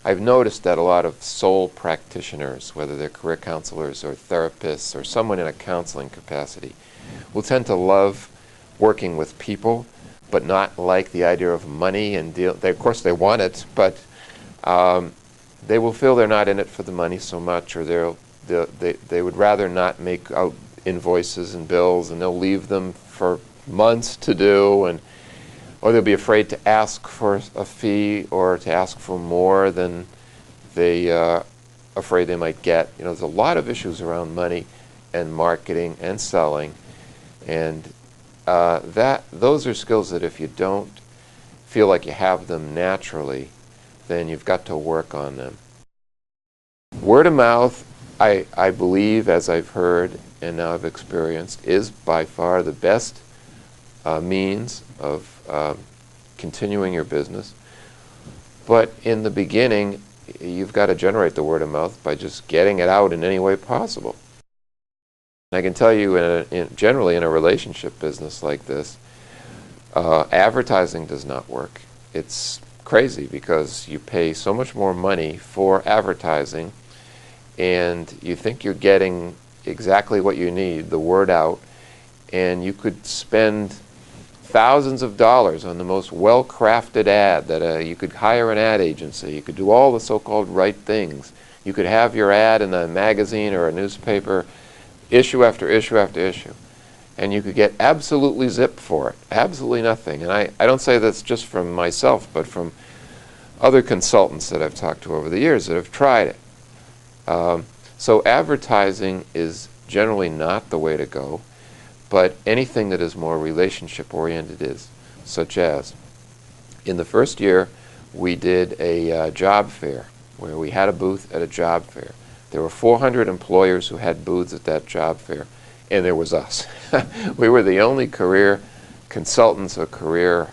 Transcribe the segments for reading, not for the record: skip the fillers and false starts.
I've noticed that a lot of sole practitioners, whether they're career counselors or therapists or someone in a counseling capacity, will tend to love working with people, but not like the idea of money and deal. Of course, they want it, but they will feel they're not in it for the money so much, or they would rather not make out invoices and bills, and they'll leave them for months to do, or they'll be afraid to ask for a fee or to ask for more than they afraid they might get. You know, there's a lot of issues around money and marketing and selling, and those are skills that if you don't feel like you have them naturally, then you've got to work on them. Word of mouth, I believe, as I've heard and now I've experienced, is by far the best means of continuing your business. But in the beginning, you've got to generate the word of mouth by just getting it out in any way possible. I can tell you, generally in a relationship business like this, advertising does not work. It's crazy because you pay so much more money for advertising, and you think you're getting exactly what you need, the word out, and you could spend thousands of dollars on the most well-crafted ad that you could hire an ad agency. You could do all the so-called right things. You could have your ad in a magazine or a newspaper, issue after issue after issue, and you could get absolutely zip for it, absolutely nothing. And I don't say that's just from myself, but from other consultants that I've talked to over the years that have tried it. So advertising is generally not the way to go, but anything that is more relationship-oriented is, such as in the first year we did a job fair where we had a booth at a job fair. There were 400 employers who had booths at that job fair, and there was us. We were the only career consultants or career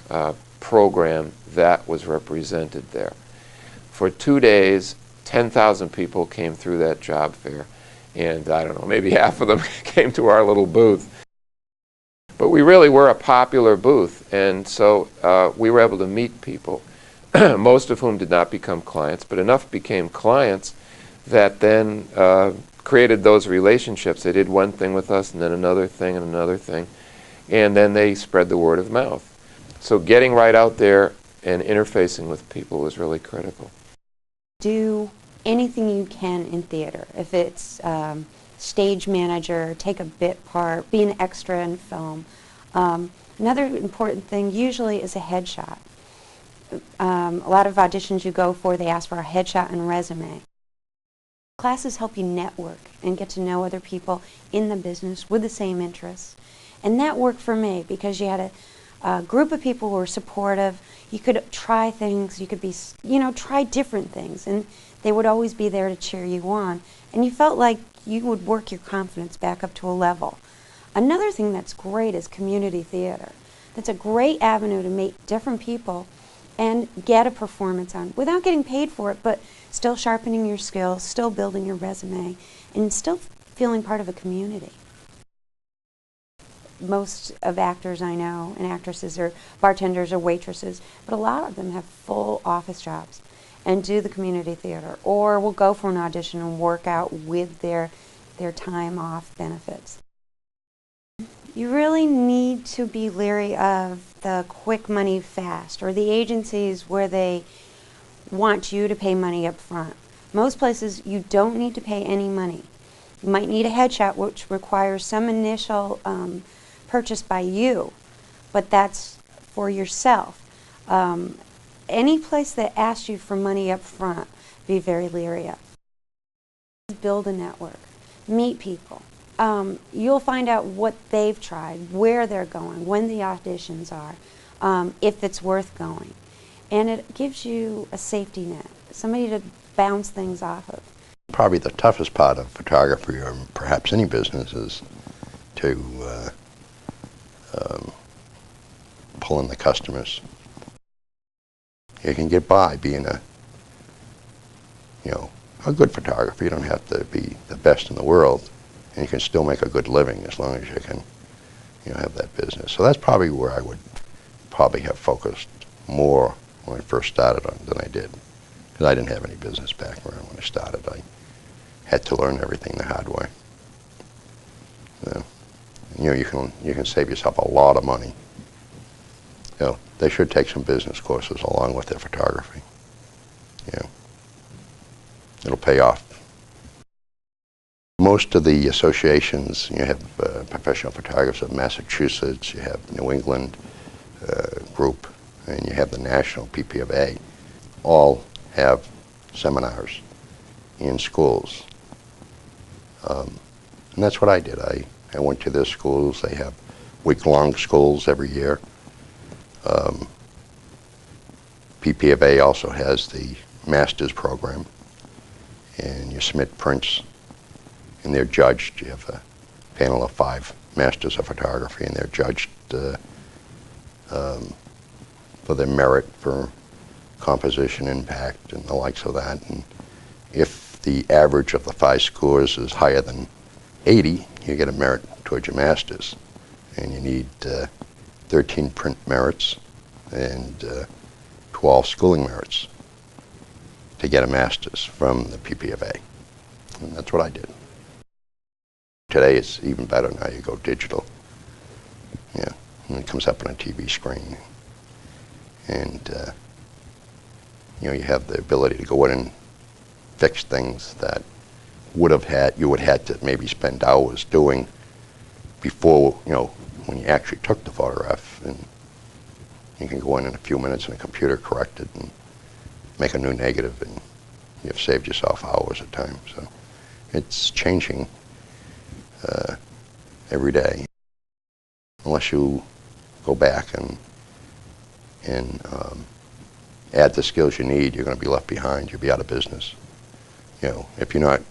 program that was represented there. For 2 days, 10,000 people came through that job fair, and I don't know, maybe half of them came to our little booth. But we really were a popular booth, and so we were able to meet people, most of whom did not become clients, but enough became clients that then created those relationships. They did one thing with us, and then another thing, and another thing, and then they spread the word of mouth. So getting right out there and interfacing with people was really critical. Do anything you can in theater. If it's stage manager, take a bit part, be an extra in film. Another important thing usually is a headshot. A lot of auditions you go for, they ask for a headshot and resume. Classes help you network and get to know other people in the business with the same interests. And that worked for me because you had a group of people who were supportive. You could try things, you could be, try different things, and they would always be there to cheer you on. And you felt like you would work your confidence back up to a level. Another thing that's great is community theater. That's a great avenue to meet different people and get a performance on without getting paid for it, but still sharpening your skills, still building your resume, and still feeling part of a community. Most of actors I know and actresses are bartenders or waitresses, but a lot of them have full office jobs and do the community theater, or will go for an audition and work out with their time off benefits. You really need to be leery of the quick money fast, or the agencies where they want you to pay money up front. Most places you don't need to pay any money. You might need a headshot, which requires some initial purchase by you, but that's for yourself. Any place that asks you for money up front, be very leery of. Build a network, meet people. You'll find out what they've tried, where they're going, when the auditions are, if it's worth going. And it gives you a safety net, somebody to bounce things off of. Probably the toughest part of photography, or perhaps any business, is to pull in the customers. You can get by being a good photographer. You don't have to be the best in the world, and you can still make a good living as long as you can, have that business. So that's probably where I would probably have focused more when I first started on than I did because I didn't have any business background when I started. I had to learn everything the hard way. You know, you can save yourself a lot of money. You know, they should take some business courses along with their photography. You know, it'll pay off. Most of the associations, you have professional photographers of Massachusetts, you have New England group, and you have the national PPFA, all have seminars in schools. And that's what I did. I went to their schools. They have week-long schools every year. PPFA also has the master's program, and you submit prints, and they're judged. You have a panel of 5 masters of photography, and they're judged for their merit for composition, impact, and the likes of that. And if the average of the 5 scores is higher than 80, you get a merit towards your master's. And you need 13 print merits and 12 schooling merits to get a master's from the PPFA. And that's what I did. Today it's even better. Now you go digital. Yeah, and it comes up on a TV screen. And you know, you have the ability to go in and fix things that you would have to maybe spend hours doing before, you know, when you actually took the photograph. And you can go in a few minutes and a computer correct it and make a new negative, and you've saved yourself hours of time. So it's changing every day. Unless you go back and add the skills you need, you're going to be left behind. You'll be out of business. You know, if you're not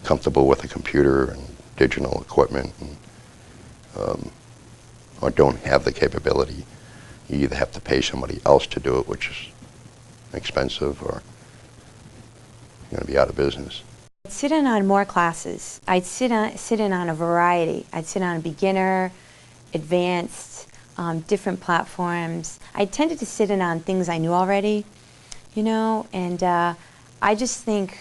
comfortable with a computer and digital equipment, and, or don't have the capability, you either have to pay somebody else to do it, which is expensive, or you're going to be out of business. I'd sit in on more classes. I'd sit in on a variety. I'd sit on beginner, advanced, different platforms. I tended to sit in on things I knew already, you know, and I just think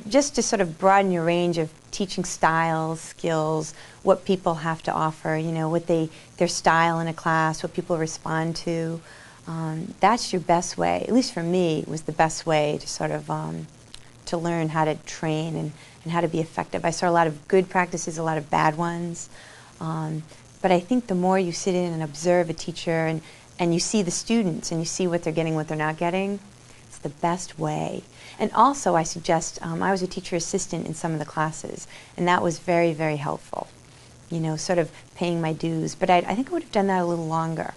just to sort of broaden your range of teaching styles, skills, what people have to offer, you know, what their style in a class, what people respond to. That's your best way, at least for me, was the best way to sort of to learn how to train and how to be effective. I saw a lot of good practices, a lot of bad ones. But I think the more you sit in and observe a teacher and you see the students and you see what they're getting, what they're not getting, it's the best way. And also I suggest, I was a teacher assistant in some of the classes, and that was very, very helpful. You know, sort of paying my dues. But I think I would have done that a little longer.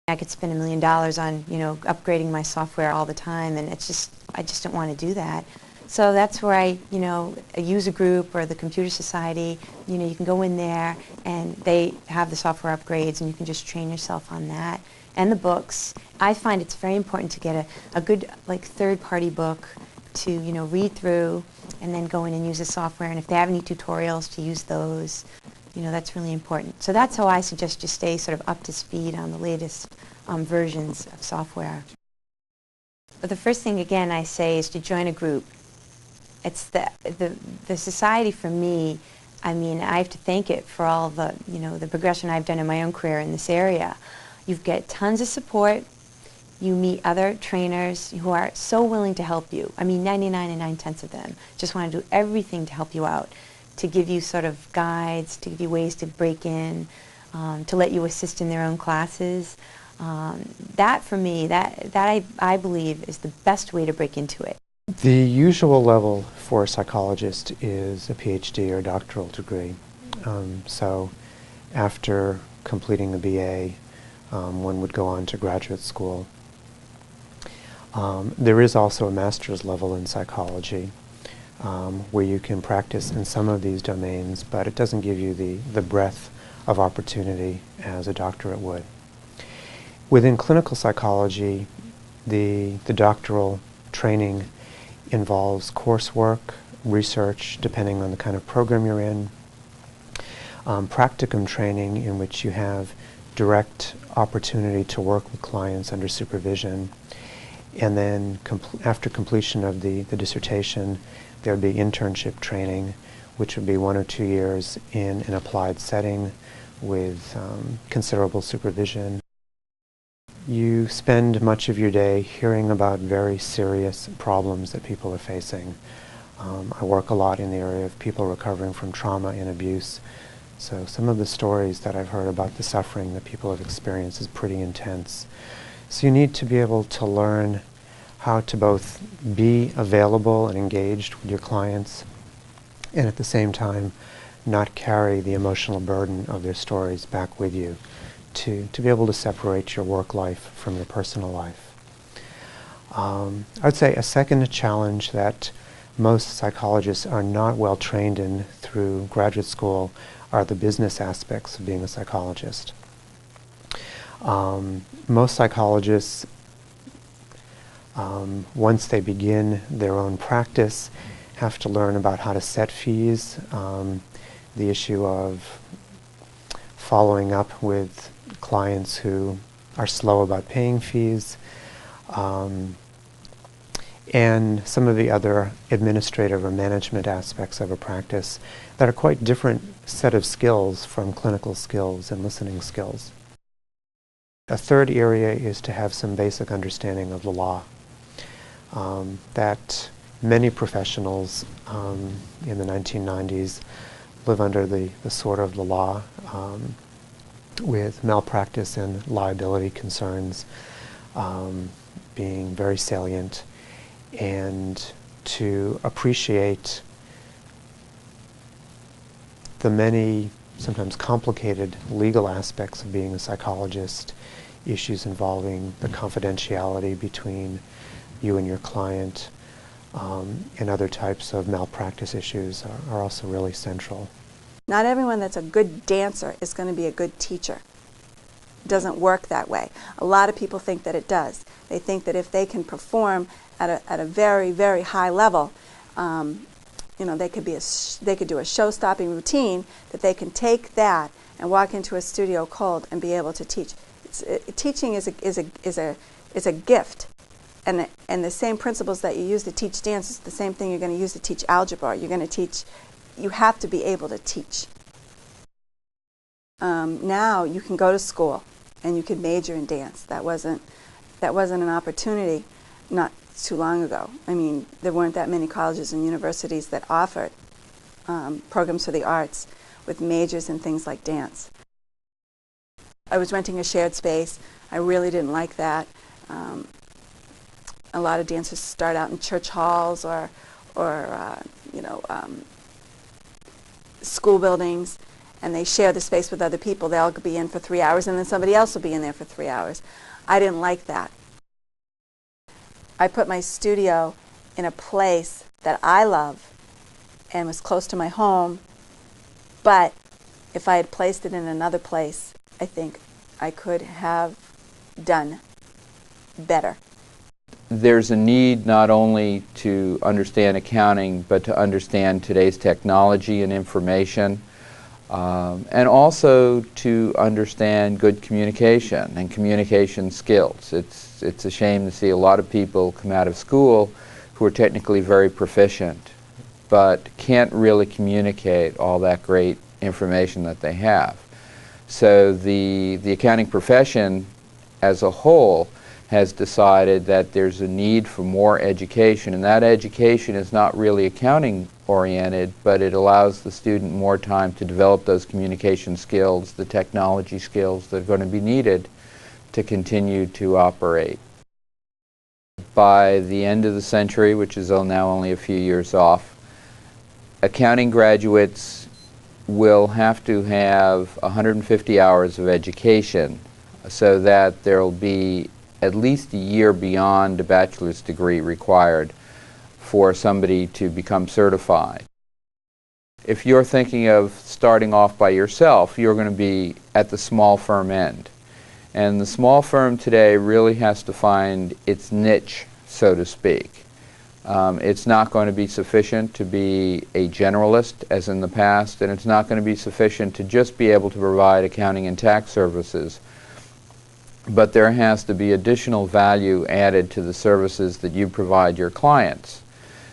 I could spend $1 million on, you know, upgrading my software all the time, and it's just, I just don't want to do that. So that's where I, you know, a user group or the Computer Society, you know, you can go in there and they have the software upgrades and you can just train yourself on that. And the books. I find it's very important to get a good, like, third-party book to, you know, read through and then go in and use the software. And if they have any tutorials, to use those. You know, that's really important. So that's how I suggest you stay sort of up to speed on the latest versions of software. But the first thing, again, I say is to join a group. It's the society for me. I mean, I have to thank it for all the, you know, the progression I've done in my own career in this area. You get tons of support. You meet other trainers who are so willing to help you. I mean, 99 9/10 of them just want to do everything to help you out, to give you sort of guides, to give you ways to break in, to let you assist in their own classes. That, for me, that I believe is the best way to break into it. The usual level for a psychologist is a PhD or doctoral degree. So after completing a BA, one would go on to graduate school. There is also a master's level in psychology where you can practice in some of these domains, but it doesn't give you the breadth of opportunity as a doctorate would. Within clinical psychology, the doctoral training involves coursework, research, depending on the kind of program you're in, practicum training in which you have direct opportunity to work with clients under supervision, And then after completion of the dissertation, there would be internship training, which would be 1 or 2 years in an applied setting with considerable supervision. You spend much of your day hearing about very serious problems that people are facing. I work a lot in the area of people recovering from trauma and abuse. So some of the stories that I've heard about the suffering that people have experienced is pretty intense. So you need to be able to learn how to both be available and engaged with your clients and at the same time not carry the emotional burden of their stories back with you, to be able to separate your work life from your personal life. I would say a second challenge that most psychologists are not well trained in through graduate school are the business aspects of being a psychologist. Most psychologists, once they begin their own practice, have to learn about how to set fees, the issue of following up with clients who are slow about paying fees, and some of the other administrative or management aspects of a practice that are quite different set of skills from clinical skills and listening skills. A third area is to have some basic understanding of the law. That many professionals in the 1990s live under the sword of the law with malpractice and liability concerns being very salient, and to appreciate the many sometimes complicated legal aspects of being a psychologist, issues involving the confidentiality between you and your client, and other types of malpractice issues are also really central. Not everyone that's a good dancer is going to be a good teacher. It doesn't work that way. A lot of people think that it does. They think that if they can perform at a very, very high level, you know, they could do a show-stopping routine, that they can take that and walk into a studio cold and be able to teach. Teaching is a gift, and the same principles that you use to teach dance is the same thing you're going to use to teach algebra. You're going to teach. You have to be able to teach. Now you can go to school and you can major in dance. That wasn't an opportunity not too long ago. I mean, there weren't that many colleges and universities that offered programs for the arts with majors in things like dance. I was renting a shared space. I really didn't like that. A lot of dancers start out in church halls or school buildings, and they share the space with other people. They'll be in for 3 hours, and then somebody else will be in there for 3 hours. I didn't like that. I put my studio in a place that I love and was close to my home, but if I had placed it in another place, I think I could have done better. There's a need not only to understand accounting, but to understand today's technology and information, and also to understand good communication and communication skills. It's a shame to see a lot of people come out of school who are technically very proficient, but can't really communicate all that great information that they have. So the accounting profession as a whole has decided that there's a need for more education, and that education is not really accounting oriented, but it allows the student more time to develop those communication skills, the technology skills that are going to be needed to continue to operate. By the end of the century, which is now only a few years off, accounting graduates will have to have 150 hours of education so that there will be at least a year beyond a bachelor's degree required for somebody to become certified. If you're thinking of starting off by yourself, you're going to be at the small firm end. And the small firm today really has to find its niche, so to speak. It's not going to be sufficient to be a generalist as in the past, and it's not going to be sufficient to just be able to provide accounting and tax services. but there has to be additional value added to the services that you provide your clients,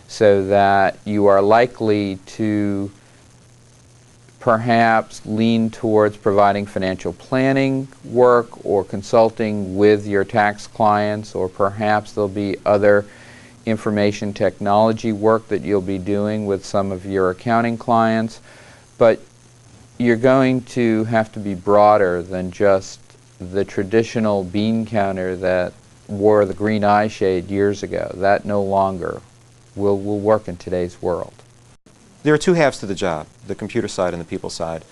so that you are likely to perhaps lean towards providing financial planning work or consulting with your tax clients, or perhaps there'll be other information technology work that you'll be doing with some of your accounting clients. But you're going to have to be broader than just the traditional bean counter that wore the green eye shade years ago. That no longer will work in today's world. There are two halves to the job, the computer side and the people side.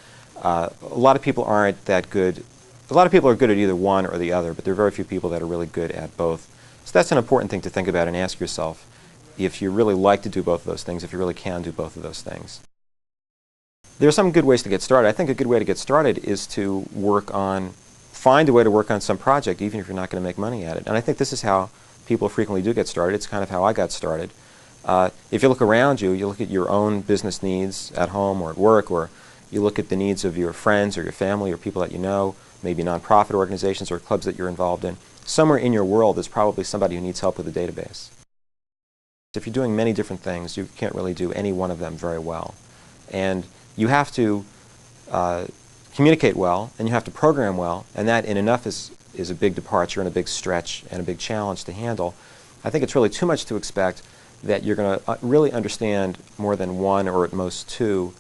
A lot of people aren't that good. A lot of people are good at either one or the other, but there are very few people that are really good at both. So that's an important thing to think about and ask yourself if you really like to do both of those things, if you really can do both of those things. There are some good ways to get started. I think a good way to get started is to find a way to work on some project, even if you're not going to make money at it. And I think this is how people frequently do get started. It's kind of how I got started. If you look around you, you look at your own business needs at home or at work, or you look at the needs of your friends or your family or people that you know, maybe nonprofit organizations or clubs that you're involved in. Somewhere in your world there's probably somebody who needs help with a database. If you're doing many different things, you can't really do any one of them very well. And you have to communicate well, and you have to program well, and that in enough is a big departure and a big stretch and a big challenge to handle. I think it's really too much to expect that you're going to really understand more than one or at most two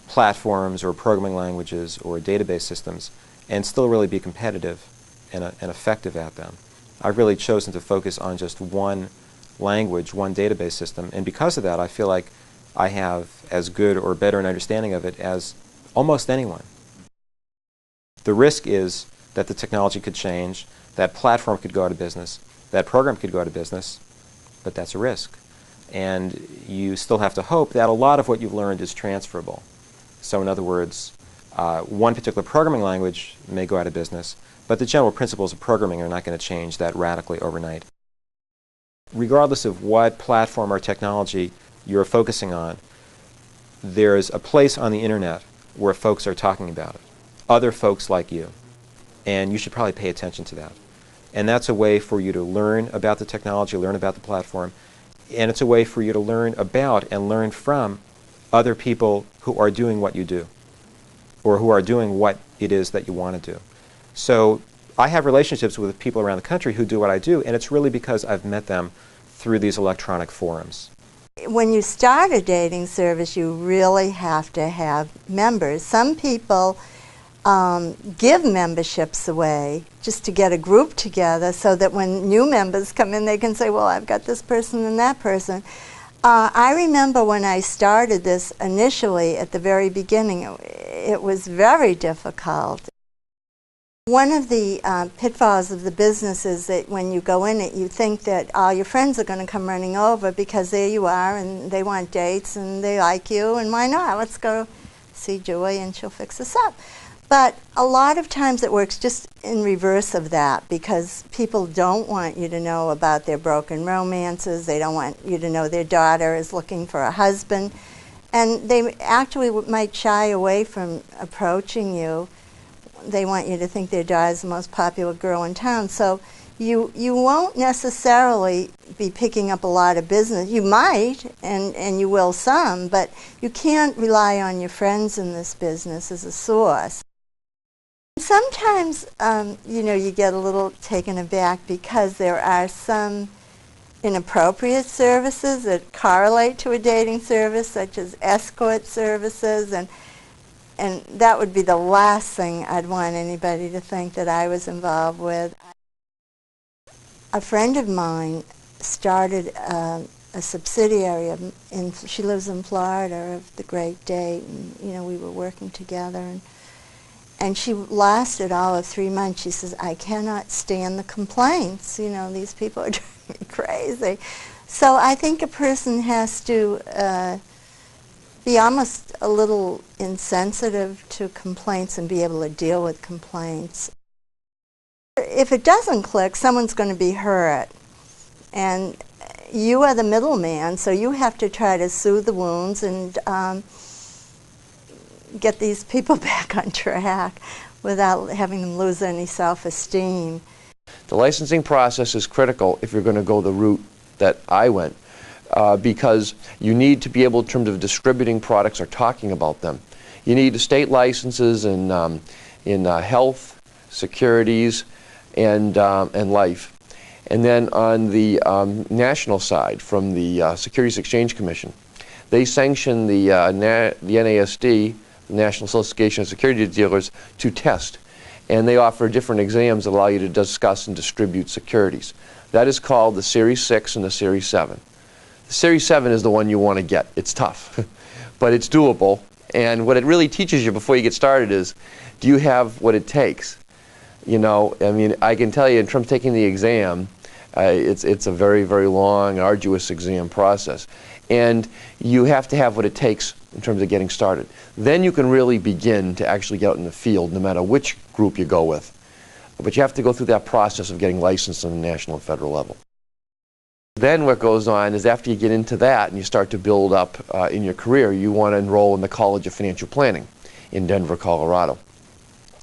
platforms or programming languages or database systems and still really be competitive and effective at them. I've really chosen to focus on just one language, one database system, and because of that I feel like I have as good or better an understanding of it as almost anyone. The risk is that the technology could change, that platform could go out of business, that program could go out of business, but that's a risk. And you still have to hope that a lot of what you've learned is transferable. So in other words, one particular programming language may go out of business, but the general principles of programming are not going to change that radically overnight. Regardless of what platform or technology you're focusing on, there's a place on the internet where folks are talking about it, other folks like you, and you should probably pay attention to that. And that's a way for you to learn about the technology, learn about the platform, and it's a way for you to learn about and learn from other people who are doing what you do, or who are doing what it is that you want to do. So I have relationships with people around the country who do what I do, and it's really because I've met them through these electronic forums. When you start a dating service, you really have to have members. Some people give memberships away just to get a group together so that when new members come in, they can say, well, I've got this person and that person. I remember when I started this initially at the very beginning, it was very difficult. One of the pitfalls of the business is that when you go in it, you think that all your friends are going to come running over because there you are and they want dates and they like you, and why not? Let's go see Joy and she'll fix us up. But a lot of times it works just in reverse of that, because people don't want you to know about their broken romances. They don't want you to know their daughter is looking for a husband. And they actually might shy away from approaching you. They want you to think their daughter is the most popular girl in town. So you won't necessarily be picking up a lot of business. You might, and you will some, but you can't rely on your friends in this business as a source. Sometimes, you get a little taken aback because there are some inappropriate services that correlate to a dating service, such as escort services, and that would be the last thing I'd want anybody to think that I was involved with. A friend of mine started a subsidiary she lives in Florida, of the Great Date, and we were working together, and she lasted all of 3 months. She says, I cannot stand the complaints. These people are driving me crazy. So I think a person has to be almost a little insensitive to complaints and be able to deal with complaints. If it doesn't click, someone's going to be hurt. And you are the middleman, so you have to try to soothe the wounds and get these people back on track without having them lose any self-esteem. The licensing process is critical if you're going to go the route that I went, because you need to be able, in terms of distributing products or talking about them, you need state licenses in health, securities, and life. And then on the national side, from the Securities Exchange Commission, they sanction the NASD, the National Association of Securities Dealers, to test. And they offer different exams that allow you to discuss and distribute securities. That is called the Series 6 and the Series 7. The Series 7 is the one you want to get. It's tough, but it's doable. And what it really teaches you before you get started is, do you have what it takes? You know, I mean, I can tell you in terms of taking the exam, it's a very, very long, arduous exam process. And you have to have what it takes in terms of getting started. Then you can really begin to actually get out in the field, no matter which group you go with. But you have to go through that process of getting licensed on the national and federal level. Then what goes on is, after you get into that and you start to build up in your career, you want to enroll in the College of Financial Planning in Denver, Colorado.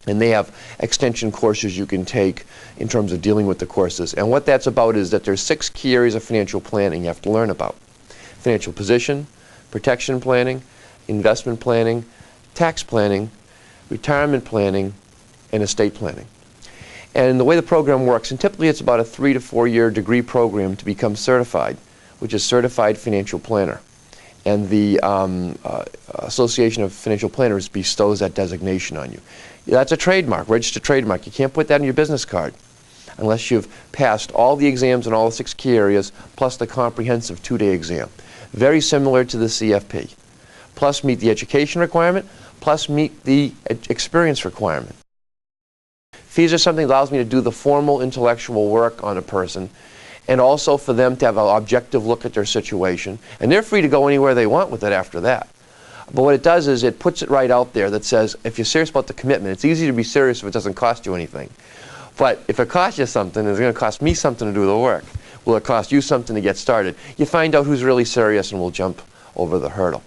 And they have extension courses you can take in terms of dealing with the courses. And what that's about is that there's 6 key areas of financial planning you have to learn about: financial position, protection planning, investment planning, tax planning, retirement planning, and estate planning. And the way the program works, and typically it's about a 3 to 4 year degree program to become certified, which is Certified Financial Planner. And the Association of Financial Planners bestows that designation on you. That's a trademark, registered trademark. You can't put that on your business card unless you've passed all the exams in all the 6 key areas, plus the comprehensive 2-day exam. Very similar to the CFP. Plus meet the education requirement, plus meet the experience requirement. Fees are something that allows me to do the formal intellectual work on a person, and also for them to have an objective look at their situation. And they're free to go anywhere they want with it after that. But what it does is it puts it right out there that says, if you're serious about the commitment, it's easy to be serious if it doesn't cost you anything. But if it costs you something, it's going to cost me something to do the work. Will it cost you something to get started? You find out who's really serious and will jump over the hurdle.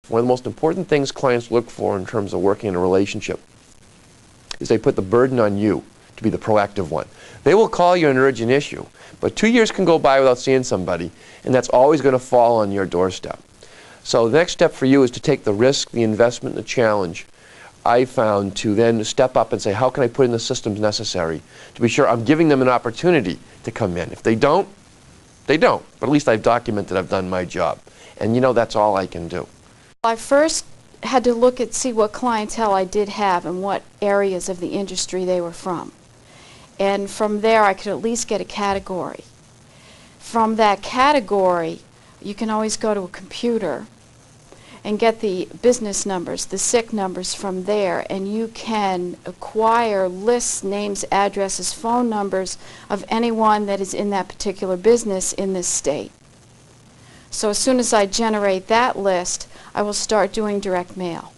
One of the most important things clients look for in terms of working in a relationship is they put the burden on you to be the proactive one. They will call you an urgent issue, but 2 years can go by without seeing somebody, and that's always going to fall on your doorstep. So the next step for you is to take the risk, the investment, the challenge, I found, to then step up and say, how can I put in the systems necessary to be sure I'm giving them an opportunity to come in. If they don't, they don't. But at least I've documented I've done my job. And you know, that's all I can do. I first had to see what clientele I did have and what areas of the industry they were from. And from there I could at least get a category. From that category, you can always go to a computer and get the business numbers, the SIC numbers from there, and you can acquire lists, names, addresses, phone numbers of anyone that is in that particular business in this state. So as soon as I generate that list, I will start doing direct mail.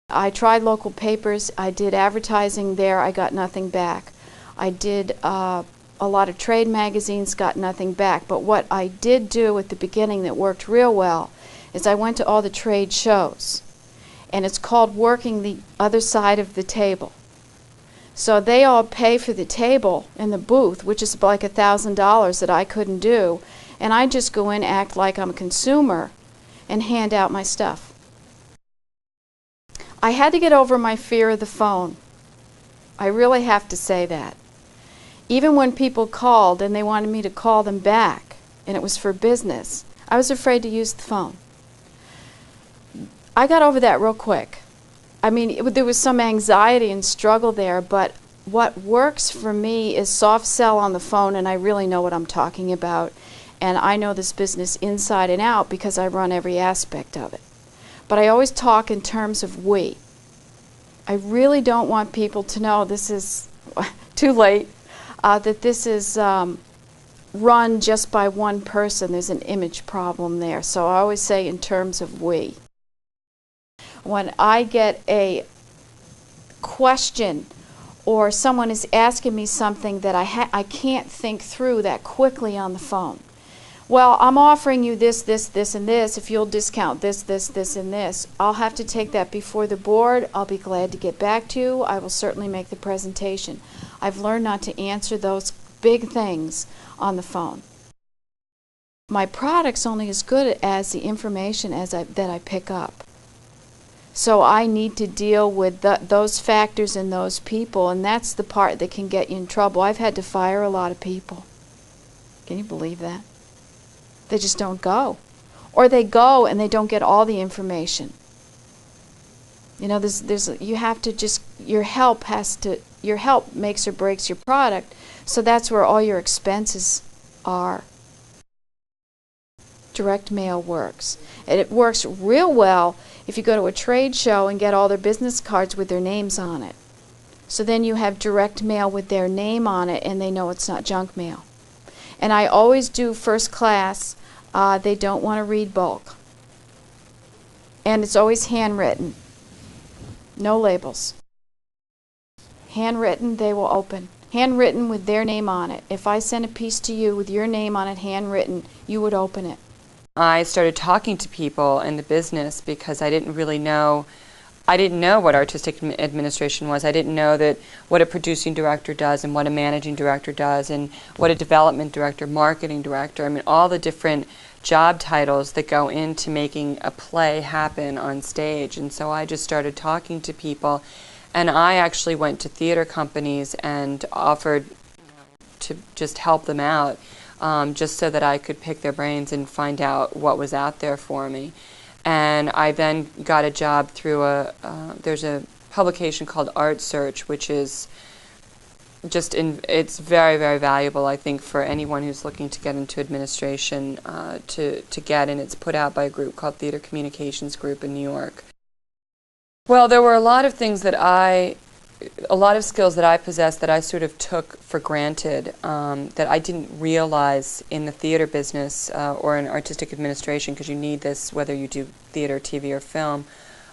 I tried local papers, I did advertising there, I got nothing back. I did a lot of trade magazines, got nothing back. But what I did do at the beginning that worked real well is I went to all the trade shows, and it's called working the other side of the table. So they all pay for the table in the booth, which is like $1,000 that I couldn't do, and I just go in, act like I'm a consumer, and hand out my stuff. I had to get over my fear of the phone. I really have to say that. Even when people called and they wanted me to call them back, and it was for business, I was afraid to use the phone. I got over that real quick. I mean, there was some anxiety and struggle there, but what works for me is soft sell on the phone, and I really know what I'm talking about. And I know this business inside and out because I run every aspect of it. But I always talk in terms of we. I really don't want people to know, this is too late, that this is run just by one person. There's an image problem there. So I always say in terms of we. When I get a question or someone is asking me something that I can't think through that quickly on the phone. Well, I'm offering you this, this, this, and this. If you'll discount this, this, this, and this, I'll have to take that before the board. I'll be glad to get back to you. I will certainly make the presentation. I've learned not to answer those big things on the phone. My product's only as good as the information that I pick up. So I need to deal with those factors and those people, and that's the part that can get you in trouble. I've had to fire a lot of people. Can you believe that? They just don't go. Or they go and they don't get all the information. You know, you have to just, your help makes or breaks your product, so that's where all your expenses are. Direct mail works. And it works real well if you go to a trade show and get all their business cards with their names on it. So then you have direct mail with their name on it, and they know it's not junk mail. And I always do first class. They don't want to read bulk. And it's always handwritten. No labels. Handwritten, they will open. Handwritten with their name on it. If I sent a piece to you with your name on it, handwritten, you would open it. I started talking to people in the business because I didn't know what artistic administration was. I didn't know what a producing director does and what a managing director does and what a development director, marketing director, I mean all the different job titles that go into making a play happen on stage. And so I just started talking to people, and I actually went to theater companies and offered to just help them out, just so that I could pick their brains and find out what was out there for me. And I then got a job through there's a publication called Art Search, which is it's very, very valuable, I think, for anyone who's looking to get into administration to get, and it's put out by a group called Theater Communications Group in New York. Well, there were a lot of things a lot of skills that I possessed that I sort of took for granted, that I didn't realize in the theater business or in artistic administration, because you need this whether you do theater, TV, or film,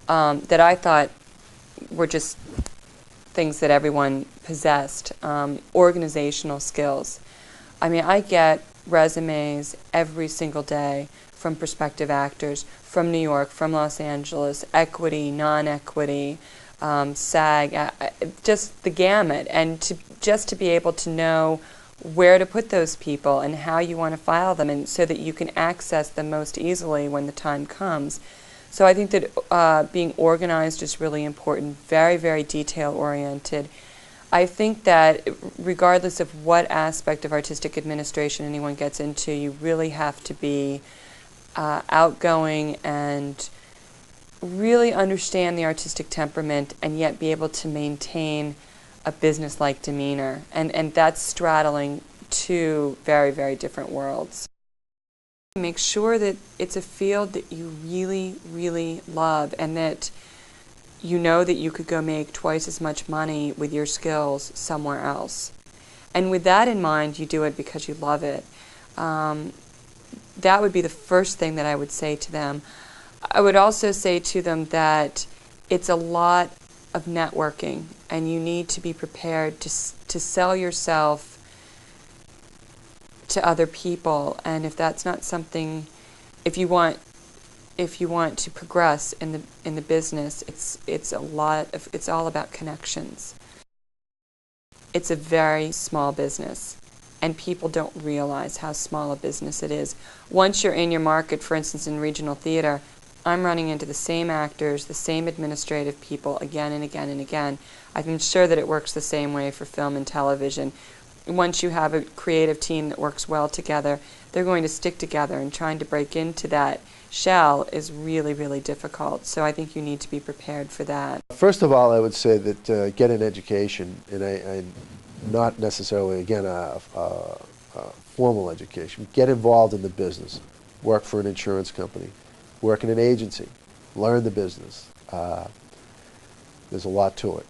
that I thought were just things that everyone possessed. Organizational skills. I mean, I get resumes every single day from prospective actors from New York, from Los Angeles, equity, non-equity, SAG, just the gamut, and to be able to know where to put those people and how you want to file them, and so that you can access them most easily when the time comes. So I think that being organized is really important, very, very detail-oriented. I think that regardless of what aspect of artistic administration anyone gets into, you really have to be outgoing and really understand the artistic temperament and yet be able to maintain a business-like demeanor. And that's straddling two very, very different worlds. Make sure that it's a field that you really, really love, and that you know that you could go make twice as much money with your skills somewhere else. And with that in mind, you do it because you love it. That would be the first thing that I would say to them. I would also say to them that it's a lot of networking, and you need to be prepared to sell yourself to other people. And if that's not something, if you want to progress in the business, it's all about connections. It's a very small business, and people don't realize how small a business it is. Once you're in your market, for instance, in regional theater, I'm running into the same actors, the same administrative people again and again and again. I'm sure that it works the same way for film and television. Once you have a creative team that works well together, they're going to stick together, and trying to break into that shell is really, really difficult. So I think you need to be prepared for that. First of all, I would say that get an education, and I not necessarily, again, a formal education. Get involved in the business. Work for an insurance company. Work in an agency. Learn the business. There's a lot to it.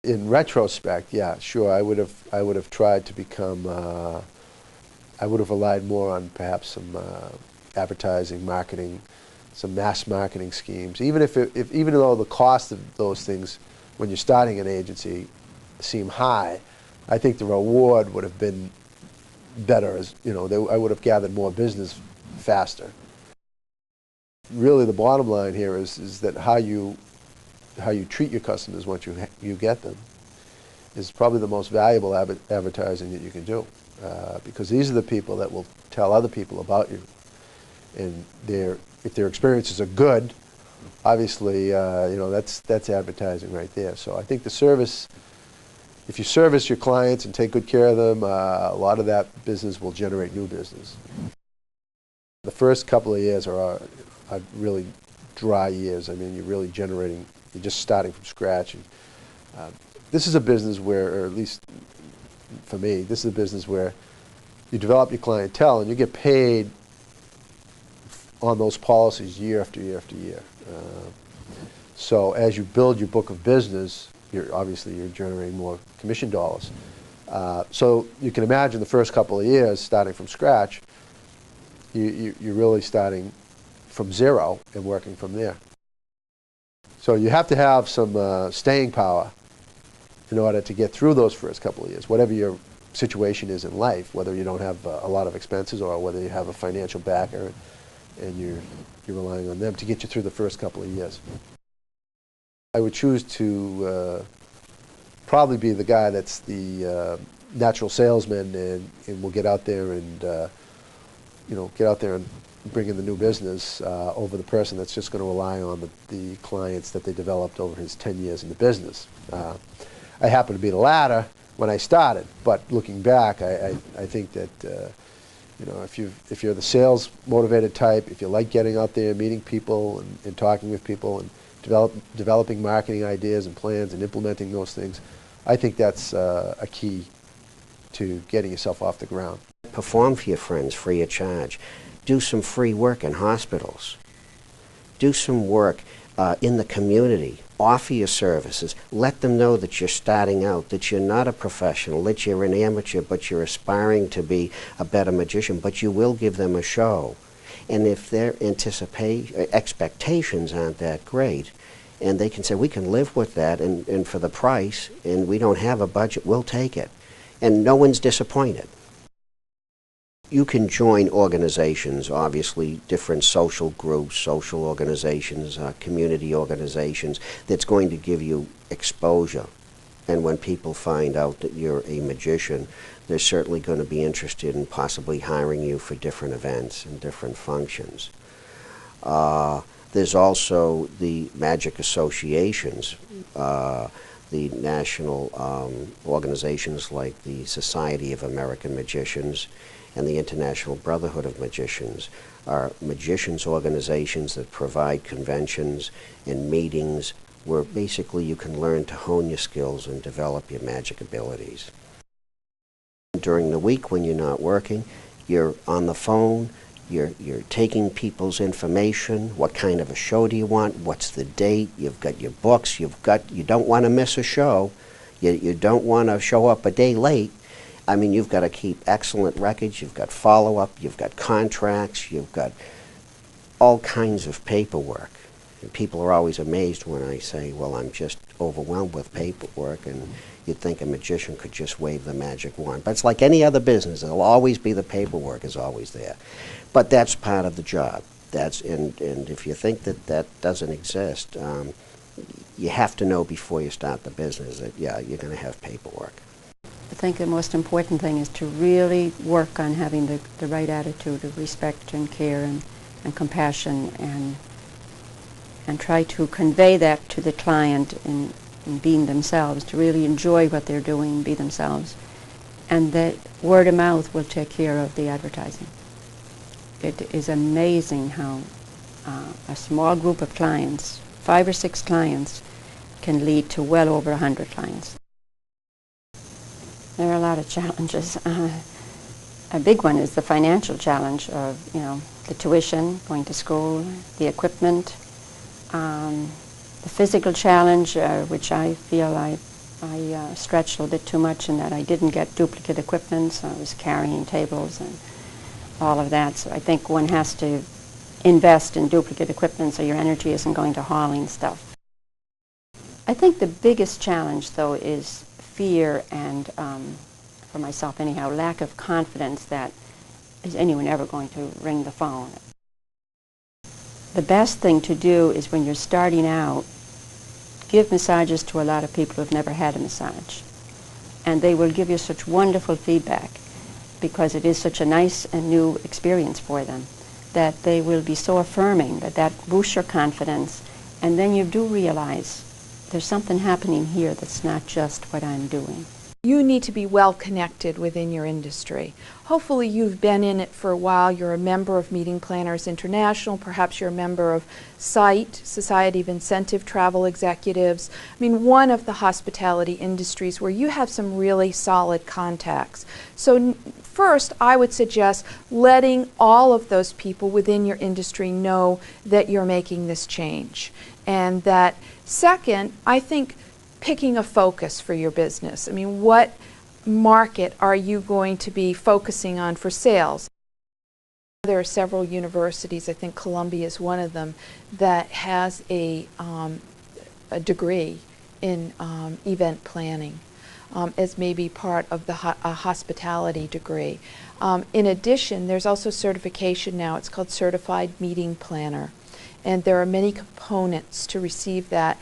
In retrospect, yeah, sure, I would have tried to become. I would have relied more on perhaps some advertising, marketing, some mass marketing schemes. Even even though the cost of those things, when you're starting an agency, seem high, I think the reward would have been better. As you know, I would have gathered more business faster. Really, the bottom line here is that how you treat your customers once you get them, is probably the most valuable advertising that you can do, because these are the people that will tell other people about you. And if their experiences are good, obviously, that's advertising right there. So I think the service, if you service your clients and take good care of them, a lot of that business will generate new business. The first couple of years are really dry years. I mean, you're just starting from scratch. And, this is a business where, or at least for me, this is a business where you develop your clientele and you get paid on those policies year after year after year. So as you build your book of business, obviously you're generating more commission dollars. So you can imagine the first couple of years starting from scratch, you're really starting from zero and working from there. So you have to have some staying power in order to get through those first couple of years, whatever your situation is in life, whether you don't have a lot of expenses or whether you have a financial backer and you're relying on them to get you through the first couple of years. I would choose to probably be the guy that's the natural salesman and will get out there and bring in the new business over the person that's just going to rely on the clients that they developed over his 10 years in the business. I happen to be the latter when I started, but looking back, I think that if you're the sales motivated type, if you like getting out there, meeting people and talking with people and developing marketing ideas and plans and implementing those things, I think that's a key to getting yourself off the ground. Perform for your friends free of charge. Do some free work in hospitals. Do some work in the community. Offer your services. Let them know that you're starting out, that you're not a professional, that you're an amateur, but you're aspiring to be a better magician, but you will give them a show. And if their expectations aren't that great, and they can say, we can live with that, and for the price, and we don't have a budget, we'll take it. And no one's disappointed. You can join organizations, obviously, different social groups, social organizations, community organizations, that's going to give you exposure. And when people find out that you're a magician, they're certainly going to be interested in possibly hiring you for different events and different functions. There's also the magic associations, the national organizations like the Society of American Magicians and the International Brotherhood of Magicians are magicians organizations that provide conventions and meetings where basically you can learn to hone your skills and develop your magic abilities. During the week when you're not working, you're on the phone, you're taking people's information, what kind of a show do you want, what's the date, you've got your books, you don't want to miss a show, you don't want to show up a day late. I mean, you've got to keep excellent records, you've got follow-up, you've got contracts, you've got all kinds of paperwork. And people are always amazed when I say, well, I'm just overwhelmed with paperwork, and you'd think a magician could just wave the magic wand. But it's like any other business. There'll always be the paperwork is always there. But that's part of the job. And if you think that that doesn't exist, you have to know before you start the business that, yeah, you're going to have paperwork. I think the most important thing is to really work on having the right attitude of respect and care and compassion, and try to convey that to the client in being themselves, to really enjoy what they're doing and be themselves. And that word of mouth will take care of the advertising. It is amazing how a small group of clients, 5 or 6 clients, can lead to well over 100 clients. There are a lot of challenges. A big one is the financial challenge of, the tuition, going to school, the equipment, the physical challenge, which I feel I stretched a little bit too much in that I didn't get duplicate equipment, so I was carrying tables and all of that. So I think one has to invest in duplicate equipment so your energy isn't going to hauling stuff. I think the biggest challenge, though, is fear and, for myself anyhow, lack of confidence that is anyone ever going to ring the phone. The best thing to do is when you're starting out, give massages to a lot of people who have never had a massage. and they will give you such wonderful feedback because it is such a nice and new experience for them that they will be so affirming that that boosts your confidence, and then you do realize there's something happening here that's not just what I'm doing. You need to be well connected within your industry. Hopefully you've been in it for a while. You're a member of Meeting Planners International. Perhaps you're a member of SITE, Society of Incentive Travel Executives. I mean, one of the hospitality industries where you have some really solid contacts. So first, I would suggest letting all of those people within your industry know that you're making this change. And that second, I think picking a focus for your business. I mean, what market are you going to be focusing on for sales? There are several universities, I think Columbia is one of them, that has a degree in event planning as maybe part of the hospitality degree. In addition, there's also certification now. It's called Certified Meeting Planner. And there are many components to receive that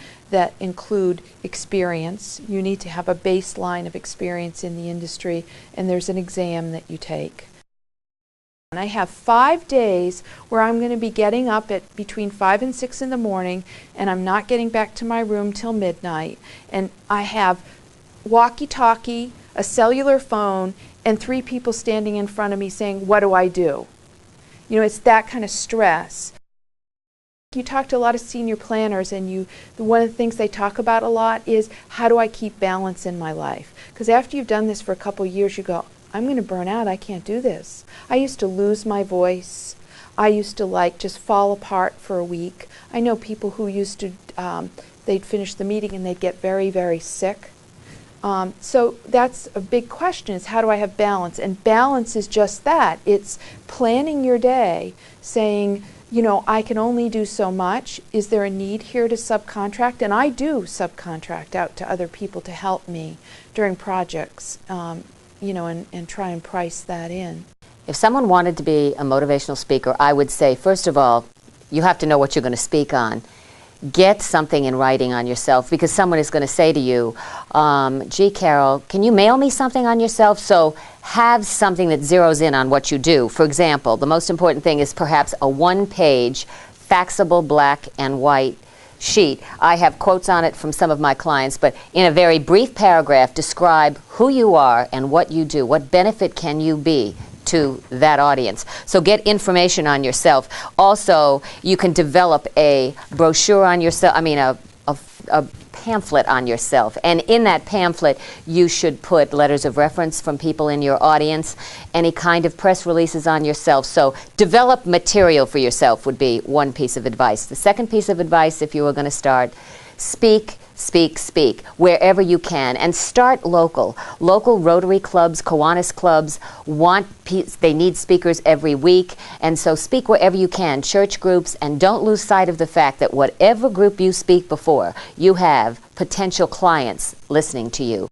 include experience. You need to have a baseline of experience in the industry, and there's an exam that you take. And I have 5 days where I'm going to be getting up at between 5 and 6 in the morning, and I'm not getting back to my room till midnight. And I have walkie-talkie, a cellular phone, and 3 people standing in front of me saying, "What do I do?" You know, it's that kind of stress. You talk to a lot of senior planners, and one of the things they talk about a lot is, how do I keep balance in my life? Because after you've done this for a couple of years, you go, I'm going to burn out. I can't do this. I used to lose my voice. I used to just fall apart for a week. I know people who used to, they'd finish the meeting and they'd get very, very sick. So that's a big question, is how do I have balance? And balance is just that. It's planning your day, saying, you know, I can only do so much. Is there a need here to subcontract? And I do subcontract out to other people to help me during projects, you know, and try and price that in. If someone wanted to be a motivational speaker, I would say, first of all, you have to know what you're going to speak on. Get something in writing on yourself, because someone is going to say to you, gee, Carol, can you mail me something on yourself? So have something that zeroes in on what you do. For example, the most important thing is perhaps a one-page faxable black and white sheet. I have quotes on it from some of my clients, but in a very brief paragraph, describe who you are and what you do. What benefit can you be to that audience? So get information on yourself. Also, you can develop a brochure on yourself, a pamphlet on yourself. And in that pamphlet, you should put letters of reference from people in your audience, any kind of press releases on yourself. So develop material for yourself would be one piece of advice. The second piece of advice, if you were going to start, speak, speak, speak, wherever you can, and start local. Local Rotary clubs, Kiwanis clubs they need speakers every week, and so speak wherever you can, church groups, and don't lose sight of the fact that whatever group you speak before, you have potential clients listening to you.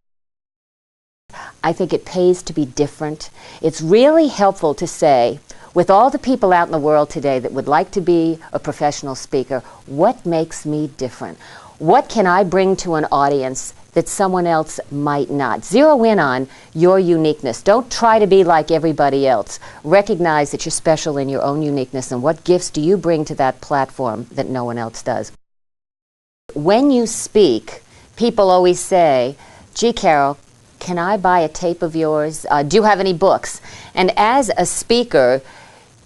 I think it pays to be different. It's really helpful to say, with all the people out in the world today that would like to be a professional speaker, what makes me different? What can I bring to an audience that someone else might not? Zero in on your uniqueness. Don't try to be like everybody else. Recognize that you're special in your own uniqueness, and what gifts do you bring to that platform that no one else does? When you speak, people always say, gee, Carol, can I buy a tape of yours? Do you have any books? And as a speaker,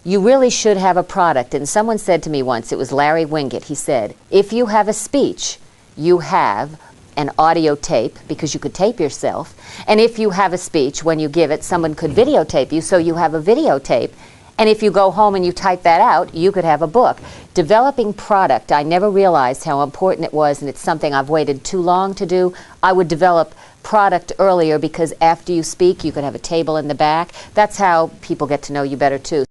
you really should have a product. And someone said to me once, it was Larry Winget, he said, if you have a speech, you have an audio tape, because you could tape yourself. And if you have a speech, when you give it, someone could videotape you, so you have a videotape. And if you go home and you type that out, you could have a book. Developing product, I never realized how important it was, and it's something I've waited too long to do. I would develop product earlier, because after you speak, you could have a table in the back. That's how people get to know you better too.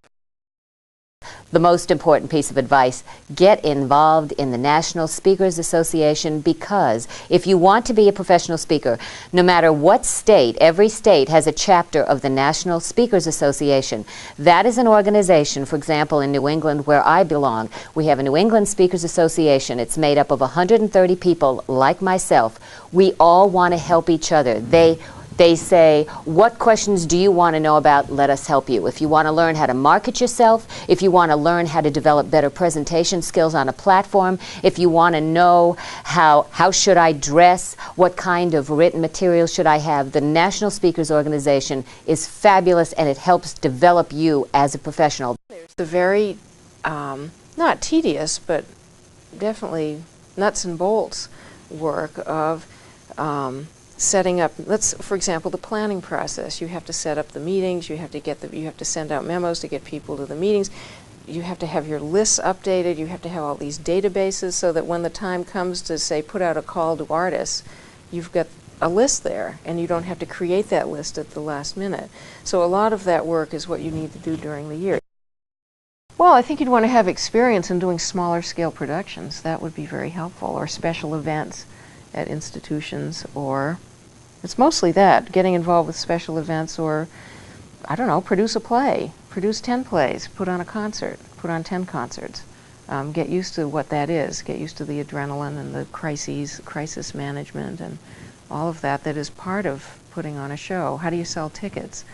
The most important piece of advice, get involved in the National Speakers Association, because if you want to be a professional speaker, no matter what state, every state has a chapter of the National Speakers Association. That is an organization, for example, in New England, where I belong. We have a New England Speakers Association. It's made up of 130 people like myself. We all want to help each other. They They say, what questions do you want to know about? Let us help you. If you want to learn how to market yourself, if you want to learn how to develop better presentation skills on a platform, if you want to know how should I dress, what kind of written material should I have, the National Speakers Organization is fabulous, and it helps develop you as a professional. There's the very, not tedious, but definitely nuts and bolts work of setting up, for example, the planning process. You have to set up the meetings, you have to send out memos to get people to the meetings, you have to have your lists updated, you have to have all these databases so that when the time comes to, say, put out a call to artists, you've got a list there and you don't have to create that list at the last minute. So a lot of that work is what you need to do during the year. Well, I think you'd want to have experience in doing smaller scale productions. That would be very helpful, or special events at institutions, or it's mostly that, getting involved with special events, or, I don't know, produce a play, produce 10 plays, put on a concert, put on 10 concerts. Get used to what that is, get used to the adrenaline and the crisis management and all of that is part of putting on a show. How do you sell tickets?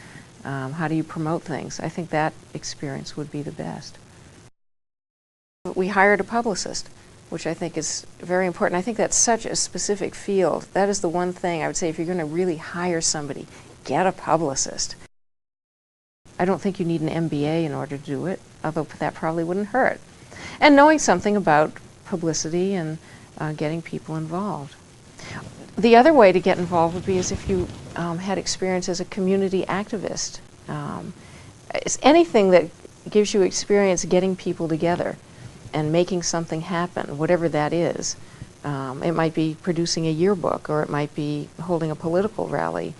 How do you promote things? I think that experience would be the best. We hired a publicist, which I think is very important. I think that's such a specific field. That is the one thing I would say, if you're going to really hire somebody, get a publicist. I don't think you need an MBA in order to do it, although that probably wouldn't hurt. And knowing something about publicity and getting people involved. The other way to get involved would be as if you had experience as a community activist. It's anything that gives you experience getting people together and making something happen, whatever that is. It might be producing a yearbook, or it might be holding a political rally.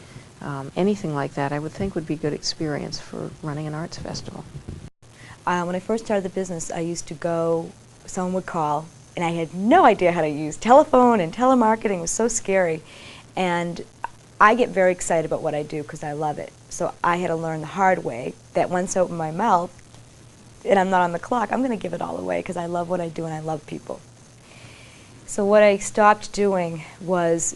Anything like that I would think would be good experience for running an arts festival. When I first started the business, I used to go, someone would call, and I had no idea how to use telephone, and telemarketing was so scary. And I get very excited about what I do because I love it. So I had to learn the hard way that once I open my mouth and I'm not on the clock, I'm going to give it all away because I love what I do and I love people. So what I stopped doing was,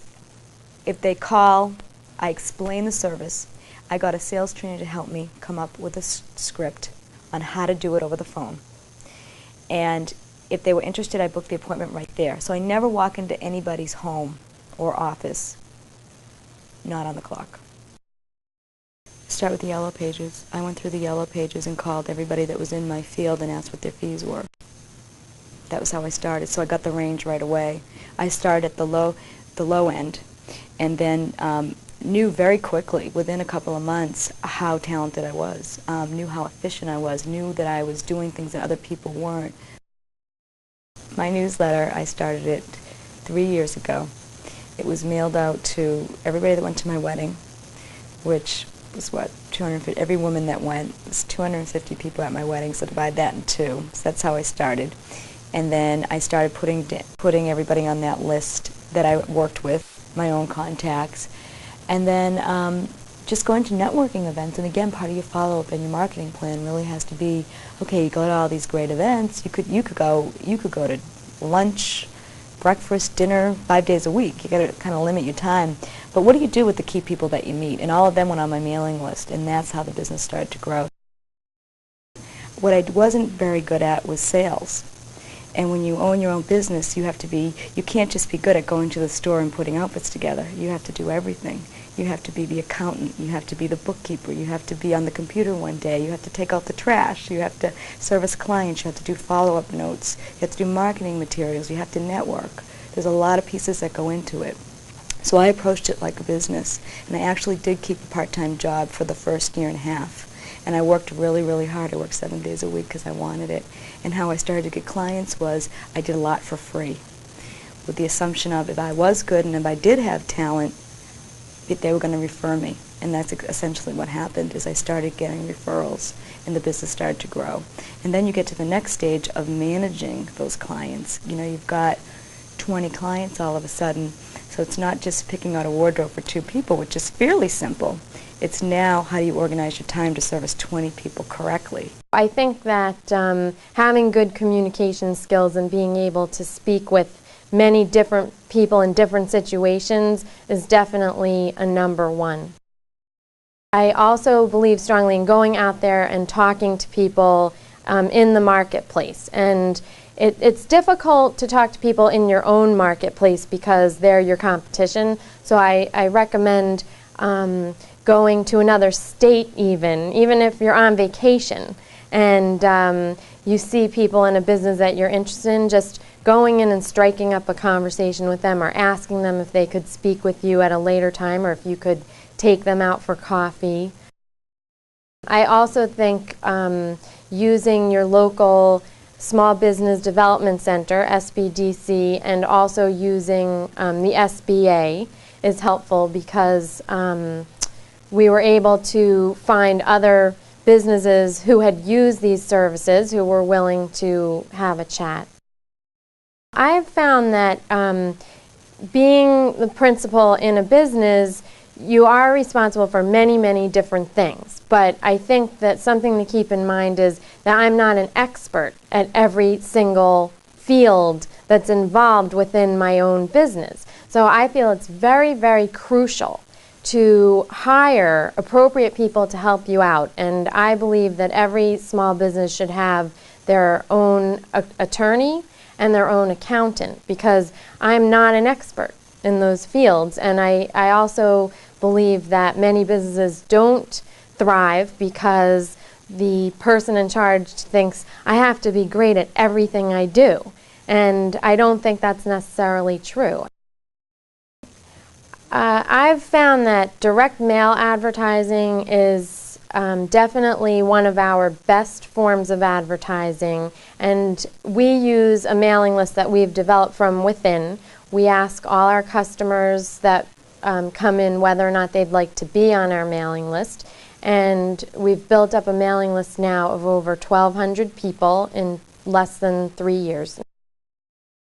if they call, I explain the service. I got a sales trainer to help me come up with a script on how to do it over the phone. And if they were interested, I booked the appointment right there. So I never walk into anybody's home or office not on the clock. Start with the yellow pages. I went through the yellow pages and called everybody that was in my field and asked what their fees were. That was how I started, so I got the range right away. I started at the low end, and then knew very quickly, within a couple of months, how talented I was, knew how efficient I was, knew that I was doing things that other people weren't. My newsletter, I started it 3 years ago. It was mailed out to everybody that went to my wedding, which was what, 250, every woman that went, it was 250 people at my wedding, so divide that in two. So that's how I started. And then I started putting everybody on that list that I worked with, my own contacts. And then just going to networking events. And again, part of your follow-up and your marketing plan really has to be, okay, you go to all these great events. You could go to lunch, breakfast, dinner, 5 days a week. You got to kind of limit your time. But what do you do with the key people that you meet? And all of them went on my mailing list, and that's how the business started to grow. What I wasn't very good at was sales. And when you own your own business, you can't just be good at going to the store and putting outfits together. You have to do everything. You have to be the accountant. You have to be the bookkeeper. You have to be on the computer one day. You have to take out the trash. You have to service clients. You have to do follow-up notes. You have to do marketing materials. You have to network. There's a lot of pieces that go into it. So I approached it like a business. And I actually did keep a part-time job for the first year and a half. And I worked really, really hard. I worked 7 days a week because I wanted it. And how I started to get clients was I did a lot for free, with the assumption of if I was good and if I did have talent, they were going to refer me. And that's essentially what happened, is I started getting referrals and the business started to grow. And then you get to the next stage of managing those clients. You know, you've got 20 clients all of a sudden. So it's not just picking out a wardrobe for 2 people, which is fairly simple. It's now how do you organize your time to service 20 people correctly. I think that having good communication skills and being able to speak with many different people in different situations is definitely a number one. I also believe strongly in going out there and talking to people in the marketplace. And it's difficult to talk to people in your own marketplace because they're your competition. So I recommend going to another state even if you're on vacation and you see people in a business that you're interested in, just going in and striking up a conversation with them or asking them if they could speak with you at a later time or if you could take them out for coffee. I also think using your local Small Business Development Center, SBDC, and also using the SBA is helpful because we were able to find other businesses who had used these services who were willing to have a chat. I've found that being the principal in a business, you are responsible for many, many different things. But I think that something to keep in mind is that I'm not an expert at every single field that's involved within my own business. So I feel it's very, very crucial to hire appropriate people to help you out. And I believe that every small business should have their own attorney and their own accountant because I'm not an expert in those fields. And I also believe that many businesses don't thrive because the person in charge thinks, I have to be great at everything I do. And I don't think that's necessarily true. I've found that direct mail advertising is definitely one of our best forms of advertising, and we use a mailing list that we've developed from within. We ask all our customers that come in whether or not they'd like to be on our mailing list, and we've built up a mailing list now of over 1,200 people in less than 3 years.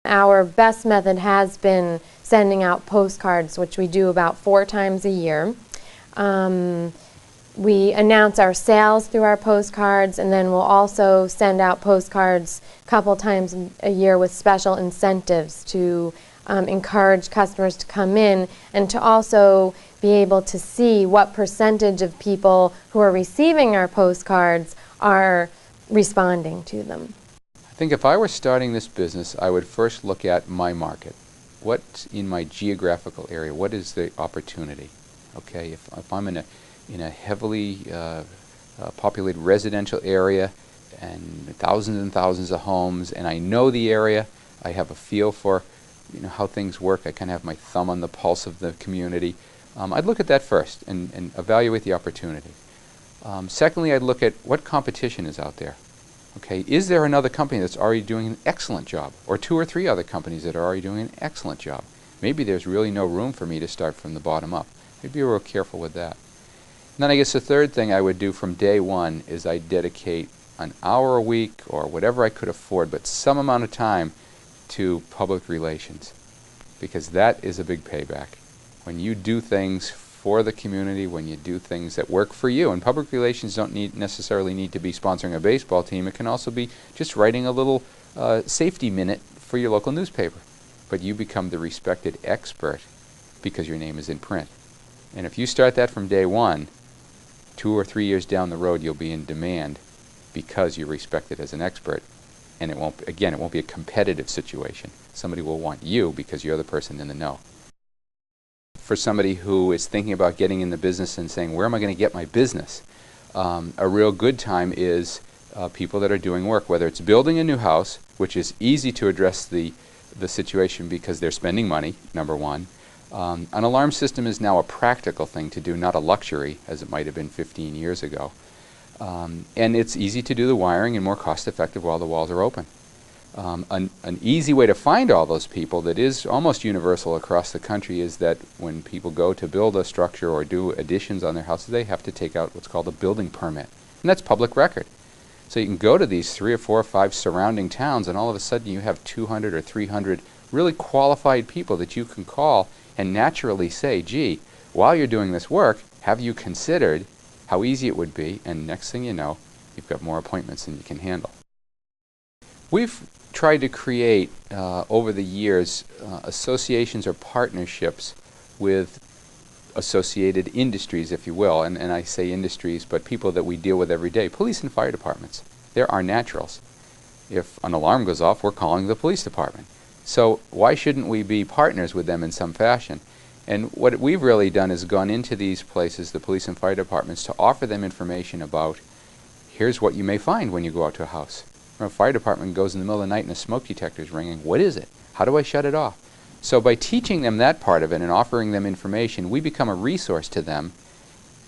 Our best method has been sending out postcards, which we do about 4 times a year. We announce our sales through our postcards, and then we'll also send out postcards a couple times a year with special incentives to encourage customers to come in and to also be able to see what percentage of people who are receiving our postcards are responding to them. I think if I were starting this business, I would first look at my market. What's in my geographical area? What is the opportunity? Okay, if I'm in a heavily populated residential area and thousands of homes, and I know the area, I have a feel for how things work, I kind of have my thumb on the pulse of the community, I'd look at that first and evaluate the opportunity. Secondly, I'd look at what competition is out there. Okay, is there another company that's already doing an excellent job, or 2 or 3 other companies that are already doing an excellent job? Maybe there's really no room for me to start from the bottom up. I'd be real careful with that. And then I guess the third thing I would do from day one is I'd dedicate an hour a week or whatever I could afford, but some amount of time to public relations, because that is a big payback. When you do things for the community, when you do things that work for you, and public relations don't necessarily need to be sponsoring a baseball team, it can also be just writing a little safety minute for your local newspaper. But you become the respected expert because your name is in print. And if you start that from day one, 2 or 3 years down the road, you'll be in demand because you're respected as an expert. And it won't be a competitive situation. Somebody will want you because you're the person in the know. For somebody who is thinking about getting in the business and saying, where am I going to get my business? A real good time is people that are doing work, whether it's building a new house, which is easy to address the situation because they're spending money, number one. An alarm system is now a practical thing to do, not a luxury, as it might have been 15 years ago. And it's easy to do the wiring and more cost-effective while the walls are open. An easy way to find all those people that is almost universal across the country is that when people go to build a structure or do additions on their houses, they have to take out what's called a building permit. And that's public record. So you can go to these 3 or 4 or 5 surrounding towns, and all of a sudden you have 200 or 300 really qualified people that you can call and naturally say, gee, while you're doing this work, have you considered how easy it would be? And next thing you know, you've got more appointments than you can handle. We've tried to create over the years associations or partnerships with associated industries, if you will, and I say industries, but people that we deal with every day. Police and fire departments. They're our naturals. If an alarm goes off, we're calling the police department. So why shouldn't we be partners with them in some fashion? And what we've really done is gone into these places, the police and fire departments, to offer them information about, here's what you may find when you go out to a house. When a fire department goes in the middle of the night and a smoke detector is ringing, what is it? How do I shut it off? So by teaching them that part of it and offering them information, we become a resource to them,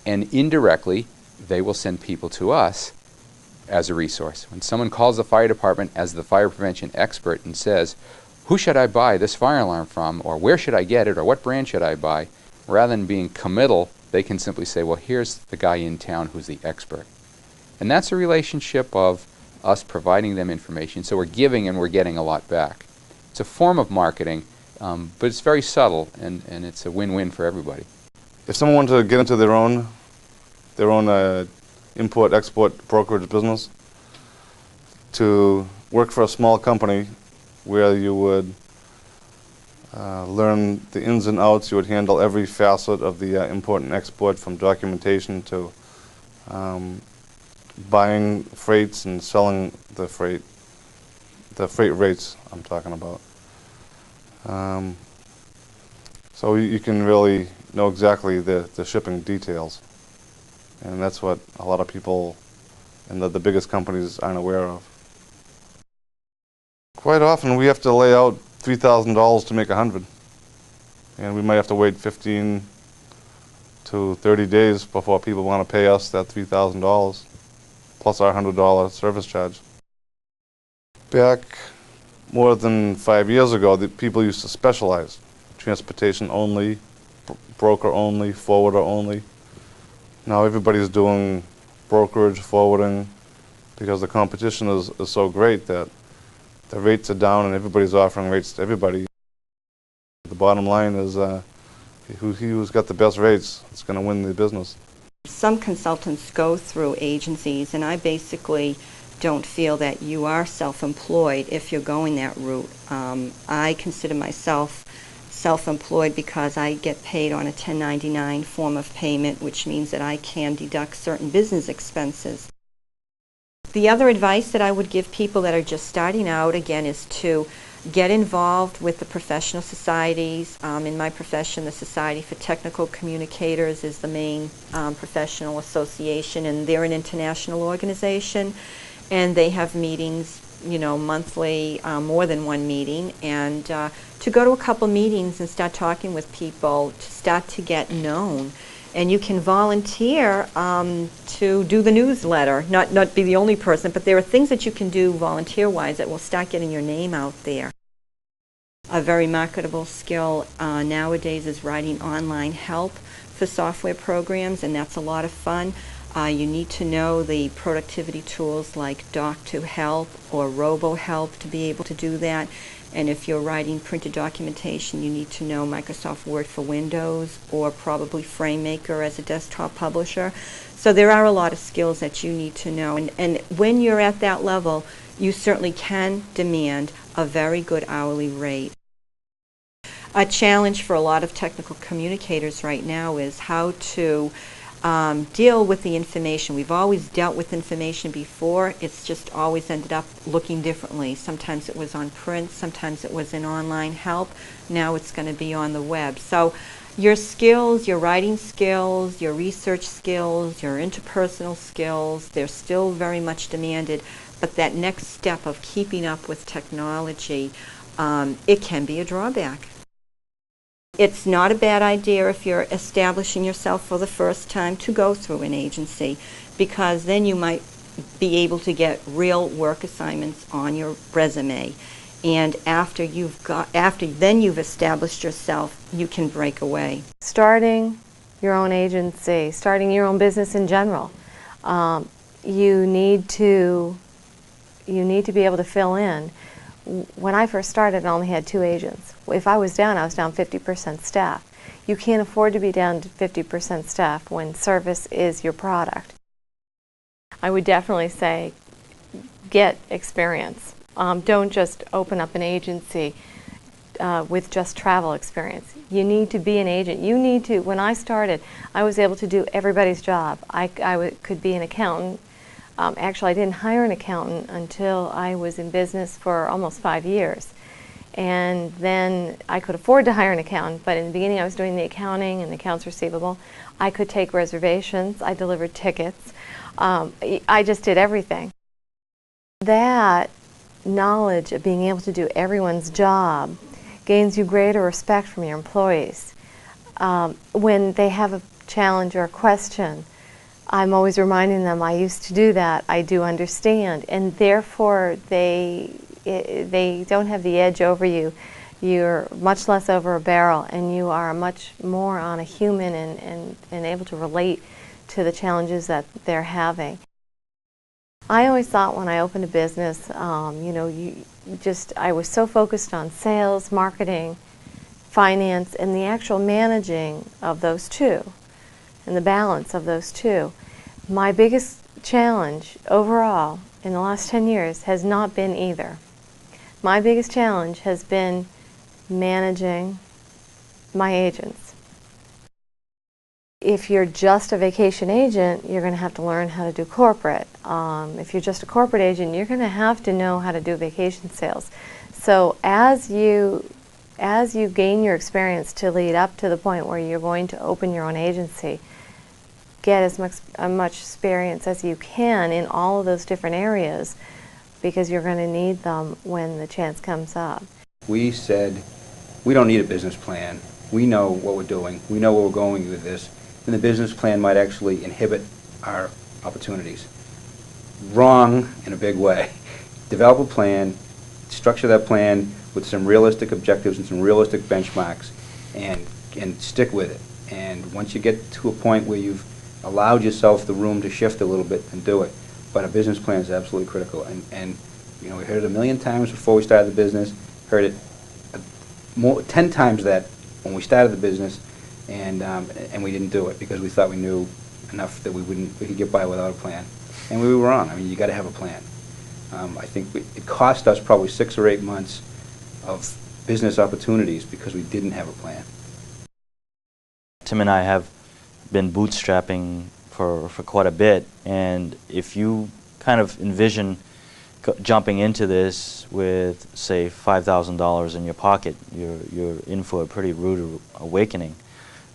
and indirectly they will send people to us as a resource. When someone calls the fire department as the fire prevention expert and says, who should I buy this fire alarm from, or where should I get it, or what brand should I buy, rather than being committal, they can simply say, well, here's the guy in town who's the expert. And that's a relationship of us providing them information, so we're giving and we're getting a lot back. It's a form of marketing, but it's very subtle, and it's a win-win for everybody. If someone wanted to get into their own import-export brokerage business, to work for a small company where you would learn the ins and outs, you would handle every facet of the import and export, from documentation to buying freights and selling the freight rates I'm talking about. So you can really know exactly the shipping details, and that's what a lot of people in the biggest companies aren't aware of. Quite often we have to lay out $3,000 to make 100, and we might have to wait 15 to 30 days before people want to pay us that $3,000 plus our $100 service charge. Back more than 5 years ago, the people used to specialize: transportation only, broker only, forwarder only. Now everybody's doing brokerage, forwarding, because the competition is so great that the rates are down and everybody's offering rates to everybody. The bottom line is who's got the best rates is going to win the business. Some consultants go through agencies, and I basically don't feel that you are self-employed if you're going that route. I consider myself self-employed because I get paid on a 1099 form of payment, which means that I can deduct certain business expenses. The other advice that I would give people that are just starting out, again, is to get involved with the professional societies. In my profession, the Society for Technical Communicators is the main professional association, and they're an international organization, and they have meetings, monthly, more than one meeting, and to go to a couple meetings and start talking with people, to start to get known. And you can volunteer to do the newsletter, not be the only person, but there are things that you can do volunteer-wise that will start getting your name out there. A very marketable skill nowadays is writing online help for software programs, and that's a lot of fun. You need to know the productivity tools like Doc2Help or RoboHelp to be able to do that. And if you're writing printed documentation, you need to know Microsoft Word for Windows or probably FrameMaker as a desktop publisher. So there are a lot of skills that you need to know. And when you're at that level, you certainly can demand a very good hourly rate. A challenge for a lot of technical communicators right now is how to deal with the information. We've always dealt with information before. It's just always ended up looking differently. Sometimes it was on print, sometimes it was in online help. Now it's going to be on the web. So your skills, your writing skills, your research skills, your interpersonal skills, they're still very much demanded. But that next step of keeping up with technology, it can be a drawback. It's not a bad idea if you're establishing yourself for the first time to go through an agency, because then you might be able to get real work assignments on your resume. And after then you've established yourself, you can break away. Starting your own agency, starting your own business in general, you need to be able to fill in. When I first started, I only had 2 agents. If I was down 50% staff. You can't afford to be down to 50% staff when service is your product. I would definitely say get experience. Don't just open up an agency with just travel experience. You need to be an agent. You need to, when I started, I was able to do everybody's job. I could be an accountant. Actually, I didn't hire an accountant until I was in business for almost 5 years. And then I could afford to hire an accountant, but in the beginning I was doing the accounting and the accounts receivable. I could take reservations. I delivered tickets. I just did everything. That knowledge of being able to do everyone's job gains you greater respect from your employees. When they have a challenge or a question, I'm always reminding them, I used to do that, I do understand, and therefore they don't have the edge over you. You're much less over a barrel, and you are much more on a human and able to relate to the challenges that they're having. I always thought when I opened a business, I was so focused on sales, marketing, finance, and the actual managing of those two, and the balance of those two. My biggest challenge overall in the last 10 years has not been either. My biggest challenge has been managing my agents. If you're just a vacation agent, you're going to have to learn how to do corporate. If you're just a corporate agent, you're going to have to know how to do vacation sales. So as you gain your experience to lead up to the point where you're going to open your own agency, get as much experience as you can in all of those different areas, because you're going to need them when the chance comes up. We said, we don't need a business plan. We know what we're doing. We know where we're going with this. And the business plan might actually inhibit our opportunities. Wrong in a big way. Develop a plan, structure that plan with some realistic objectives and some realistic benchmarks, and stick with it. And once you get to a point where you've allowed yourself the room to shift a little bit, and do it. But a business plan is absolutely critical. And we heard it a million times before we started the business, heard it 10 times that when we started the business, and we didn't do it because we thought we knew enough that we could get by without a plan. And we were wrong. I mean, you got to have a plan. I think it cost us probably 6 or 8 months of business opportunities because we didn't have a plan. Tim and I have been bootstrapping for quite a bit, and if you kind of envision jumping into this with, say, $5,000 in your pocket, you're in for a pretty rude awakening.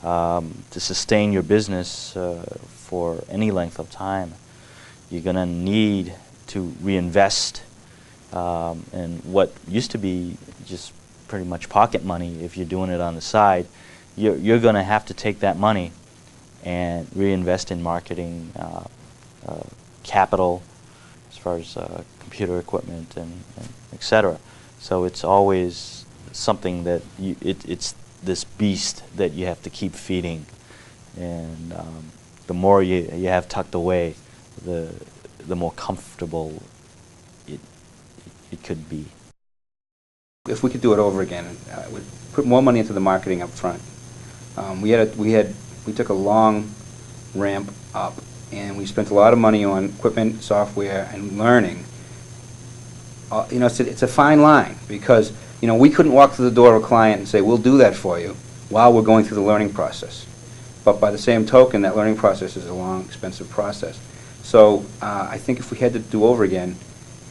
To sustain your business for any length of time, you're going to need to reinvest in what used to be just pretty much pocket money. If you're doing it on the side, you're going to have to take that money and reinvest in marketing, capital, as far as computer equipment and etc. So it's always something that it's this beast that you have to keep feeding, and the more you have tucked away, the more comfortable it could be. If we could do it over again, we'd put more money into the marketing up front. We took a long ramp up, and we spent a lot of money on equipment, software, and learning. It's a fine line, because we couldn't walk through the door of a client and say, we'll do that for you, while we're going through the learning process. But by the same token, that learning process is a long, expensive process. So I think if we had to do over again,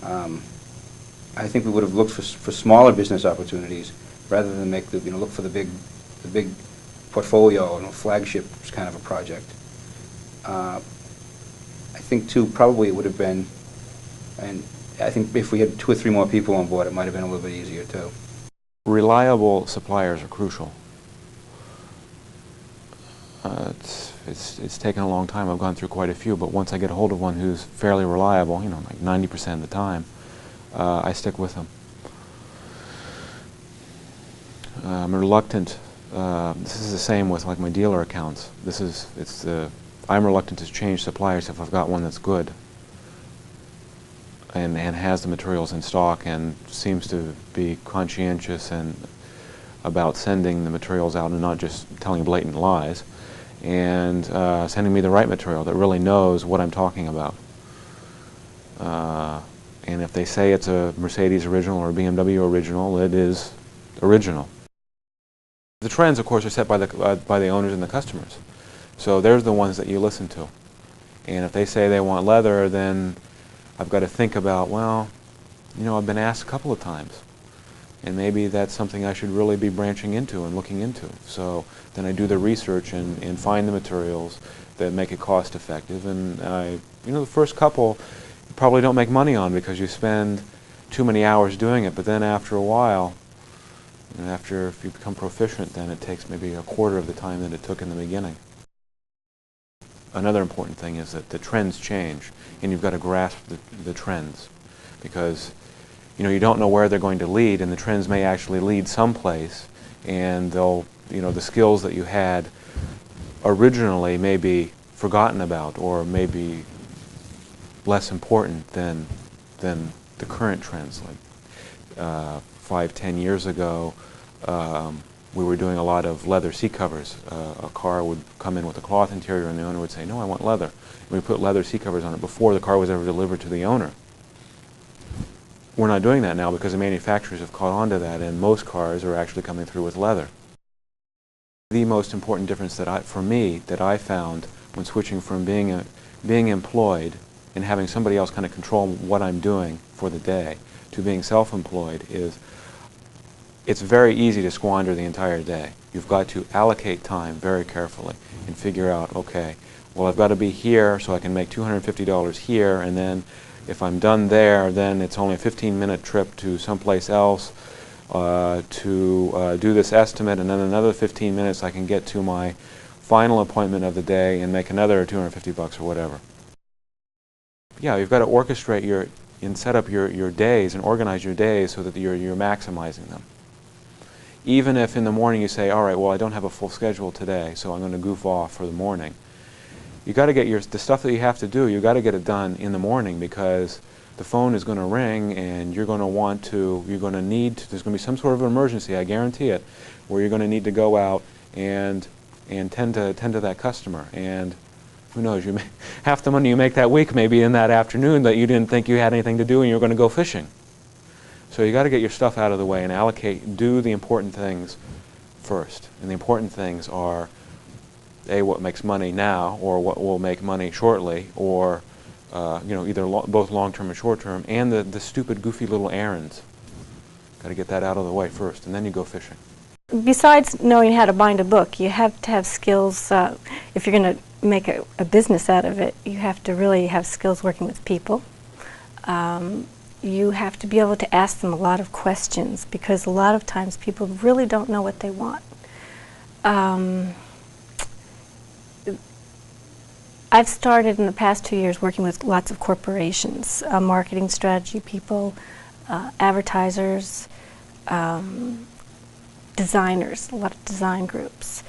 I think we would have looked for smaller business opportunities rather than make look for the big portfolio and flagship kind of a project. I think too, probably it would have been, and I think if we had 2 or 3 more people on board, it might have been a little bit easier too. Reliable suppliers are crucial. It's taken a long time. I've gone through quite a few, but once I get a hold of one who's fairly reliable, like 90% of the time, I stick with them. I'm reluctant. This is the same with like my dealer accounts. I'm reluctant to change suppliers if I've got one that's good and has the materials in stock and seems to be conscientious and about sending the materials out and not just telling blatant lies, and sending me the right material that really knows what I'm talking about. And if they say it's a Mercedes original or a BMW original, it is original. The trends, of course, are set by the owners and the customers. So they're the ones that you listen to. And if they say they want leather, then I've got to think about, well, you know, I've been asked a couple of times. And maybe that's something I should really be branching into and looking into. So then I do the research and find the materials that make it cost effective. And you know, the first couple you probably don't make money on because you spend too many hours doing it. But then after a while, and if you become proficient, then it takes maybe a quarter of the time that it took in the beginning. Another important thing is that the trends change, and you've got to grasp the trends, because you know, you don't know where they're going to lead, and the trends may actually lead someplace, and they'll, you know, the skills that you had originally may be forgotten about or may be less important than the current trends. Like 5-10 years ago, we were doing a lot of leather seat covers. A car would come in with a cloth interior, and the owner would say, "No, I want leather." And we put leather seat covers on it before the car was ever delivered to the owner. We're not doing that now because the manufacturers have caught on to that, and most cars are actually coming through with leather. The most important difference for me that I found when switching from being employed and having somebody else kind of control what I'm doing for the day to being self-employed is it's very easy to squander the entire day. You've got to allocate time very carefully and figure out, okay, well, I've got to be here so I can make $250 here, and then if I'm done there, then it's only a 15-minute trip to someplace else to do this estimate, and then another 15 minutes I can get to my final appointment of the day and make another $250 or whatever. Yeah, you've got to orchestrate and set up your days and organize your days so that you're maximizing them. Even if in the morning you say, all right, well, I don't have a full schedule today, so I'm going to goof off for the morning. You got to get the stuff that you have to do, you got to get it done in the morning, because the phone is going to ring and there's going to be some sort of emergency, I guarantee it, where you're going to need to go out and tend to that customer. And who knows, half the money you make that week may be in that afternoon that you didn't think you had anything to do and you're going to go fishing. So you got to get your stuff out of the way and do the important things first. And the important things are what makes money now, or what will make money shortly, or you know, either both long-term and short-term, and the stupid, goofy little errands. Got to get that out of the way first, and then you go fishing. Besides knowing how to bind a book, you have to have skills. If you're going to make a business out of it, you have to really have skills working with people. You have to be able to ask them a lot of questions, because a lot of times people really don't know what they want. I've started in the past 2 years working with lots of corporations, marketing strategy people, advertisers, designers, a lot of design groups.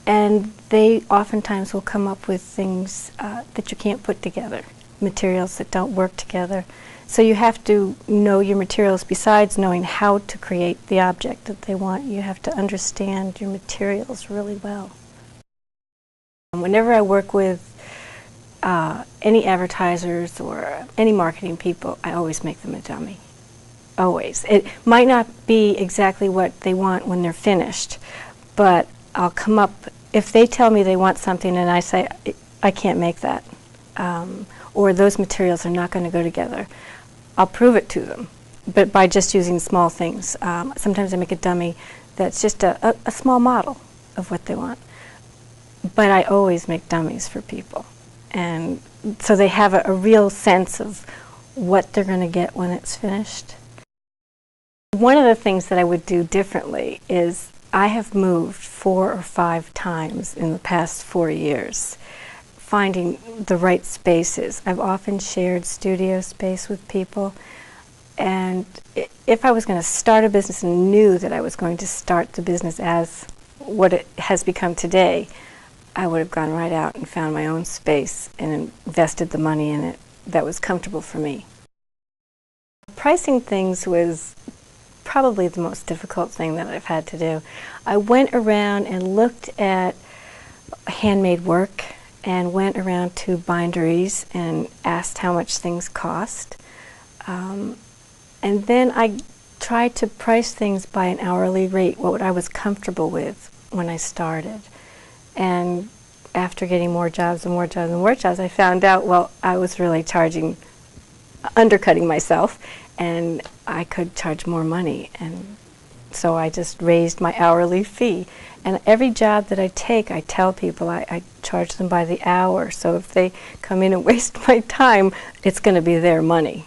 And they oftentimes will come up with things that you can't put together, materials that don't work together. So you have to know your materials. Besides knowing how to create the object that they want, you have to understand your materials really well. Whenever I work with any advertisers or any marketing people, I always make them a dummy. Always. It might not be exactly what they want when they're finished, but I'll come up, if they tell me they want something and I say, I can't make that, or those materials are not going to go together, I'll prove it to them, but by just using small things. Sometimes I make a dummy that's just a small model of what they want. But I always make dummies for people. And so they have a real sense of what they're going to get when it's finished. One of the things that I would do differently is I have moved 4 or 5 times in the past 4 years, finding the right spaces. I've often shared studio space with people, and if I was going to start a business and knew that I was going to start the business as what it has become today, I would have gone right out and found my own space and invested the money in it that was comfortable for me. Pricing things was probably the most difficult thing that I've had to do. I went around and looked at handmade work and went around to binderies and asked how much things cost. And then I tried to price things by an hourly rate, what I was comfortable with when I started. And after getting more jobs and more jobs and more jobs, I found out, well, I was really undercutting myself, and I could charge more money. And so I just raised my hourly fee. And every job that I take, I tell people I charge them by the hour. So if they come in and waste my time, it's going to be their money.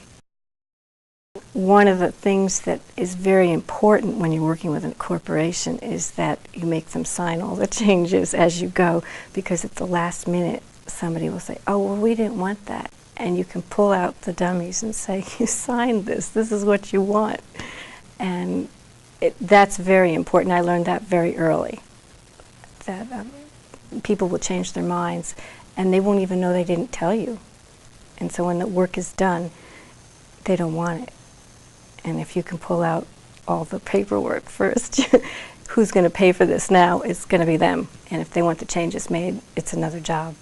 One of the things that is very important when you're working with a corporation is that you make them sign all the changes as you go, because at the last minute somebody will say, oh, well, we didn't want that. And you can pull out the dummies and say, you signed this. This is what you want. And that's very important. I learned that very early, that people will change their minds and they won't even know they didn't tell you. And so when the work is done, they don't want it. And if you can pull out all the paperwork first, who's going to pay for this now? It's going to be them. And if they want the changes made, it's another job.